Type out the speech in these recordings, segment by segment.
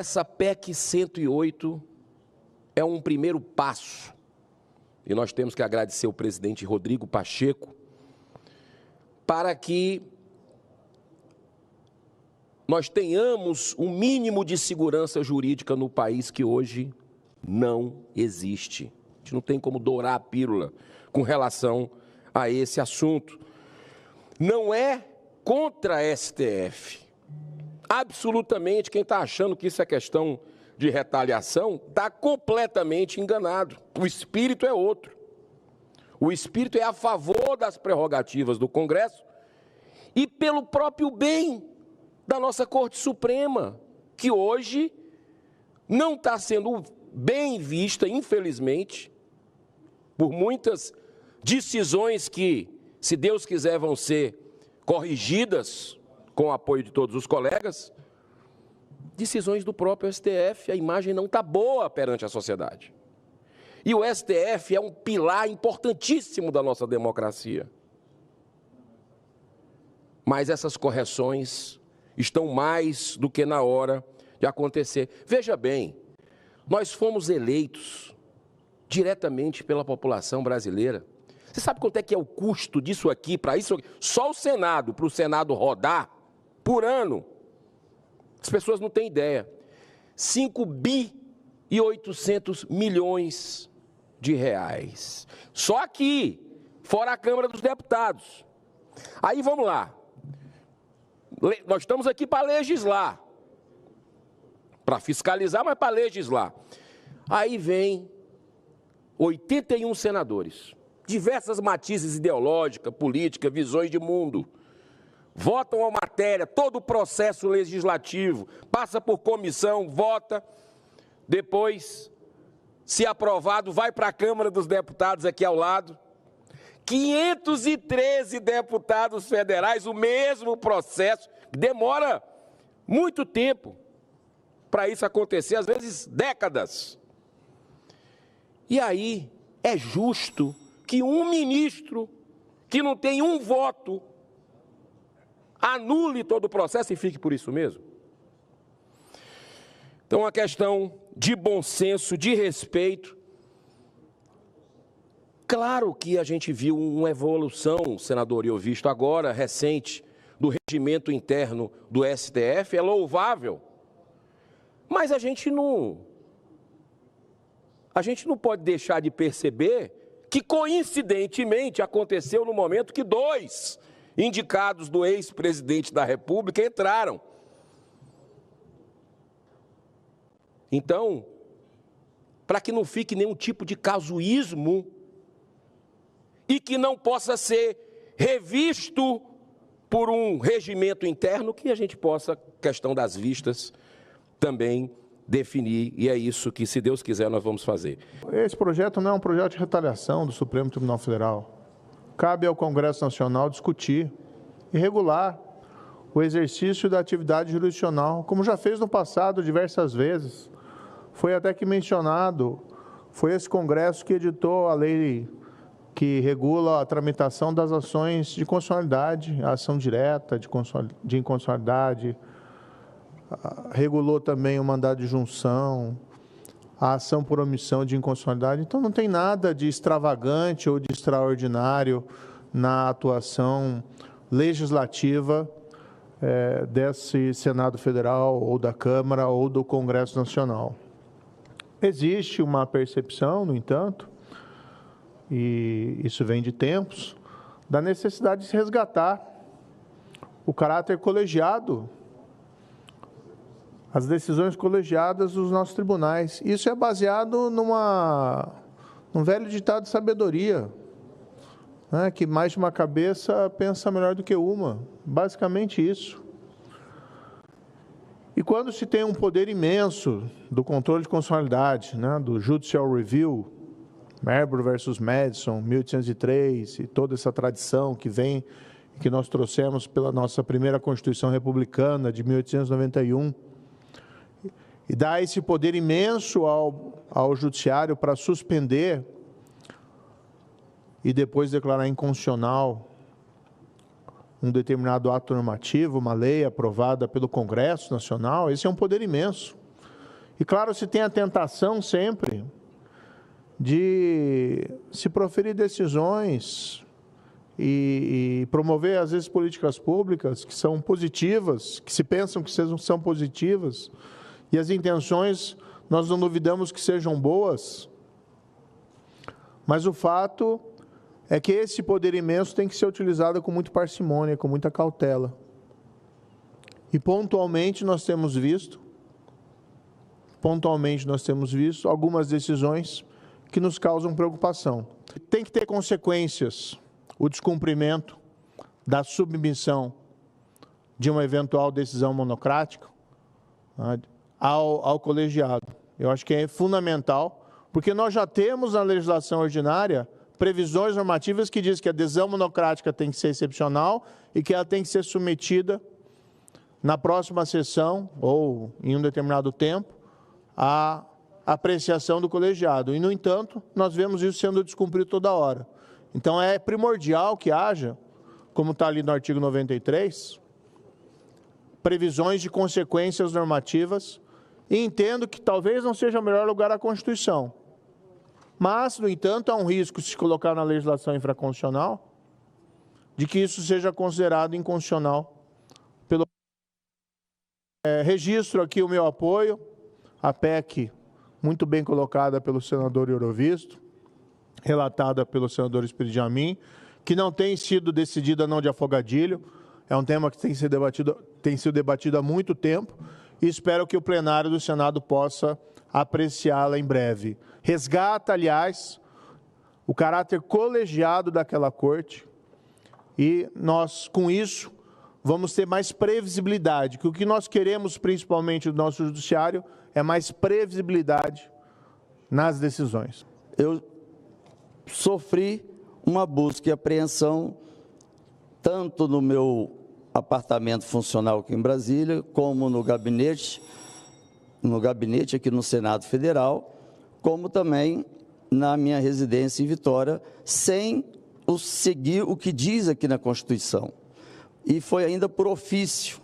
essa PEC 108 é um primeiro passo, e nós temos que agradecer o presidente Rodrigo Pacheco, para que nós tenhamos um mínimo de segurança jurídica no país que hoje não existe. A gente não tem como dourar a pílula com relação a esse assunto. Não é contra a STF. Absolutamente, quem está achando que isso é questão de retaliação está completamente enganado. O espírito é outro. O espírito é a favor das prerrogativas do Congresso e pelo próprio bem da nossa Corte Suprema, que hoje não está sendo bem vista, infelizmente, por muitas decisões que, se Deus quiser, vão ser corrigidas com o apoio de todos os colegas, decisões do próprio STF, a imagem não está boa perante a sociedade. E o STF é um pilar importantíssimo da nossa democracia. Mas essas correções estão mais do que na hora de acontecer. Veja bem, nós fomos eleitos diretamente pela população brasileira. Você sabe quanto é que é o custo disso aqui, para isso? Só o Senado, para o Senado rodar, por ano, as pessoas não têm ideia, 5 bi e 800 milhões de reais. Só aqui, fora a Câmara dos Deputados. Aí vamos lá. Nós estamos aqui para legislar, para fiscalizar, mas para legislar. Aí vem 81 senadores, diversas matizes ideológicas, políticas, visões de mundo, votam a matéria, todo o processo legislativo, passa por comissão, vota, depois, se aprovado, vai para a Câmara dos Deputados aqui ao lado. 513 deputados federais, o mesmo processo, demora muito tempo para isso acontecer, às vezes décadas. E aí é justo que um ministro que não tem um voto anule todo o processo e fique por isso mesmo? Então, a questão de bom senso, de respeito. Claro que a gente viu uma evolução, senador, e eu visto agora, recente, do regimento interno do STF, é louvável. Mas a gente não pode deixar de perceber que, coincidentemente, aconteceu no momento que 2 indicados do ex-presidente da República entraram. Então, para que não fique nenhum tipo de casuísmo e que não possa ser revisto por um regimento interno, que a gente possa, questão das vistas, também definir, e é isso que, se Deus quiser, nós vamos fazer. Esse projeto não é um projeto de retaliação do Supremo Tribunal Federal. Cabe ao Congresso Nacional discutir e regular o exercício da atividade jurisdicional, como já fez no passado diversas vezes. Foi até que mencionado, foi esse Congresso que editou a lei que regula a tramitação das ações de constitucionalidade, a ação direta de inconstitucionalidade, regulou também o mandado de junção, a ação por omissão de inconstitucionalidade. Então, não tem nada de extravagante ou de extraordinário na atuação legislativa desse Senado Federal, ou da Câmara, ou do Congresso Nacional. Existe uma percepção, no entanto, e isso vem de tempos, da necessidade de se resgatar o caráter colegiado, as decisões colegiadas dos nossos tribunais. Isso é baseado num velho ditado de sabedoria, né, que mais de uma cabeça pensa melhor do que uma. Basicamente isso. E quando se tem um poder imenso do controle de constitucionalidade, né, do Judicial Review, Marbury versus Madison, 1803, e toda essa tradição que vem, que nós trouxemos pela nossa primeira Constituição Republicana de 1891, e dá esse poder imenso ao Judiciário para suspender e depois declarar inconstitucional um determinado ato normativo, uma lei aprovada pelo Congresso Nacional. Esse é um poder imenso. E, claro, se tem a tentação sempre de se proferir decisões e promover, às vezes, políticas públicas que são positivas, que se pensam que são positivas, e as intenções nós não duvidamos que sejam boas, mas o fato é que esse poder imenso tem que ser utilizado com muita parcimônia, com muita cautela. E pontualmente nós temos visto algumas decisões que nos causam preocupação. Tem que ter consequências o descumprimento da submissão de uma eventual decisão monocrática, né, ao colegiado. Eu acho que é fundamental, porque nós já temos na legislação ordinária previsões normativas que dizem que a decisão monocrática tem que ser excepcional e que ela tem que ser submetida na próxima sessão ou em um determinado tempo à apreciação do colegiado. E, no entanto, nós vemos isso sendo descumprido toda hora. Então, é primordial que haja, como está ali no artigo 93, previsões de consequências normativas, e entendo que talvez não seja o melhor lugar a Constituição. Mas, no entanto, há um risco, se colocar na legislação infraconstitucional, de que isso seja considerado inconstitucional. Registro aqui o meu apoio à PEC, muito bem colocada pelo senador Eurovisto, relatada pelo senador Espírito Amin, que não tem sido decidida não de afogadilho, é um tema que tem sido debatido há muito tempo, e espero que o plenário do Senado possa apreciá-la em breve. Resgata, aliás, o caráter colegiado daquela corte, e nós, com isso, vamos ter mais previsibilidade, que o que nós queremos, principalmente do nosso judiciário, é mais previsibilidade nas decisões. Eu sofri uma busca e apreensão, tanto no meu apartamento funcional aqui em Brasília, como no gabinete aqui no Senado Federal, como também na minha residência em Vitória, sem seguir o que diz aqui na Constituição. E foi ainda por ofício.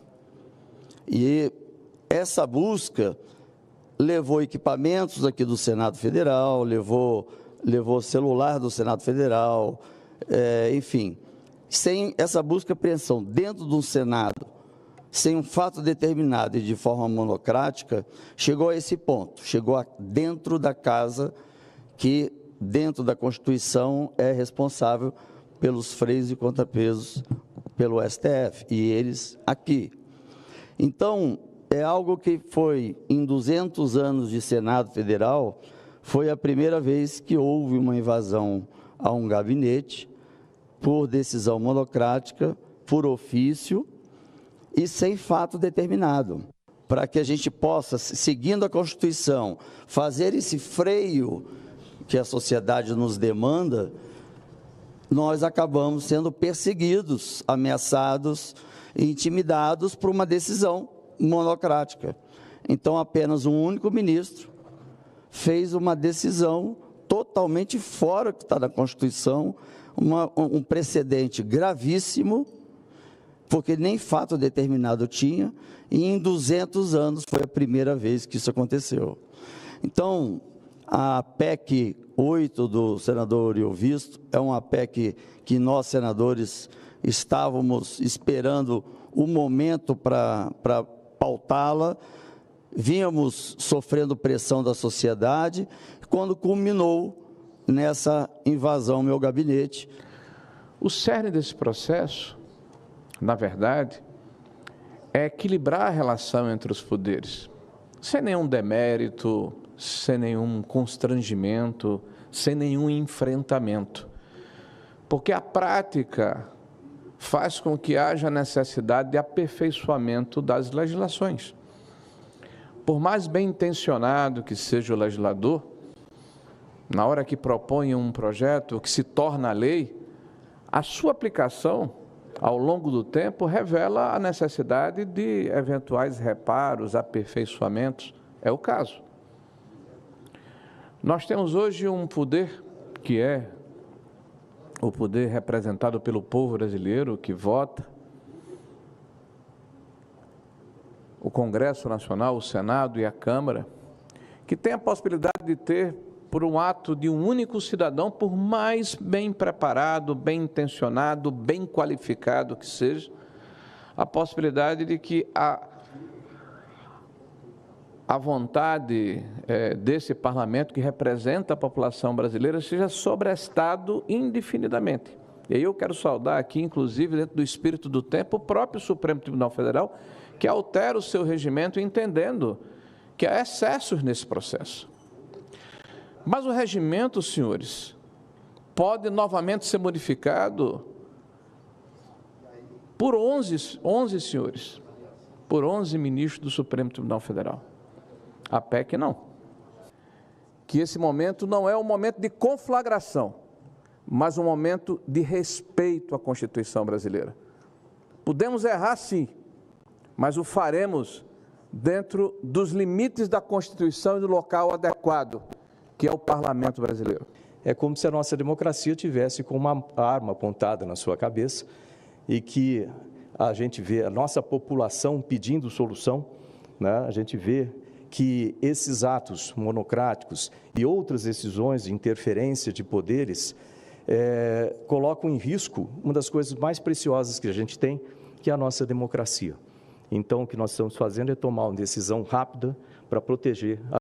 E essa busca levou equipamentos aqui do Senado Federal, levou celular do Senado Federal, enfim. Sem essa busca e apreensão dentro do Senado, sem um fato determinado e de forma monocrática, chegou a esse ponto, chegou dentro da casa que, dentro da Constituição, é responsável pelos freios e contrapesos pelo STF, e eles aqui. Então, é algo que foi, em 200 anos de Senado Federal, foi a primeira vez que houve uma invasão a um gabinete, por decisão monocrática, por ofício e sem fato determinado. Para que a gente possa, seguindo a Constituição, fazer esse freio que a sociedade nos demanda, nós acabamos sendo perseguidos, ameaçados e intimidados por uma decisão monocrática. Então, apenas um único ministro fez uma decisão totalmente fora do que está na Constituição, um precedente gravíssimo, porque nem fato determinado tinha, e em 200 anos foi a primeira vez que isso aconteceu. Então, a PEC 8 do senador Eurovisto é uma PEC que nós, senadores, estávamos esperando o momento para pautá-la, vínhamos sofrendo pressão da sociedade, quando culminou nessa invasão ao meu gabinete. O cerne desse processo, na verdade, é equilibrar a relação entre os poderes, sem nenhum demérito, sem nenhum constrangimento, sem nenhum enfrentamento. Porque a prática faz com que haja necessidade de aperfeiçoamento das legislações. Por mais bem intencionado que seja o legislador, na hora que propõe um projeto que se torna lei, a sua aplicação, ao longo do tempo, revela a necessidade de eventuais reparos, aperfeiçoamentos. É o caso. Nós temos hoje um poder que é o poder representado pelo povo brasileiro que vota, o Congresso Nacional, o Senado e a Câmara, que tem a possibilidade de ter, por um ato de um único cidadão, por mais bem preparado, bem intencionado, bem qualificado que seja, a possibilidade de que a vontade desse parlamento que representa a população brasileira seja sobrestado indefinidamente. E aí eu quero saudar aqui, inclusive, dentro do espírito do tempo, o próprio Supremo Tribunal Federal, que altera o seu regimento entendendo que há excessos nesse processo. Mas o regimento, senhores, pode novamente ser modificado por 11 senhores, por 11 ministros do Supremo Tribunal Federal. A PEC não. Que esse momento não é um momento de conflagração, mas um momento de respeito à Constituição brasileira. Podemos errar, sim, mas o faremos dentro dos limites da Constituição e do local adequado, que é o Parlamento brasileiro. É como se a nossa democracia tivesse com uma arma apontada na sua cabeça e que a gente vê a nossa população pedindo solução, né? A gente vê que esses atos monocráticos e outras decisões de interferência de poderes colocam em risco uma das coisas mais preciosas que a gente tem, que é a nossa democracia. Então, o que nós estamos fazendo é tomar uma decisão rápida para proteger a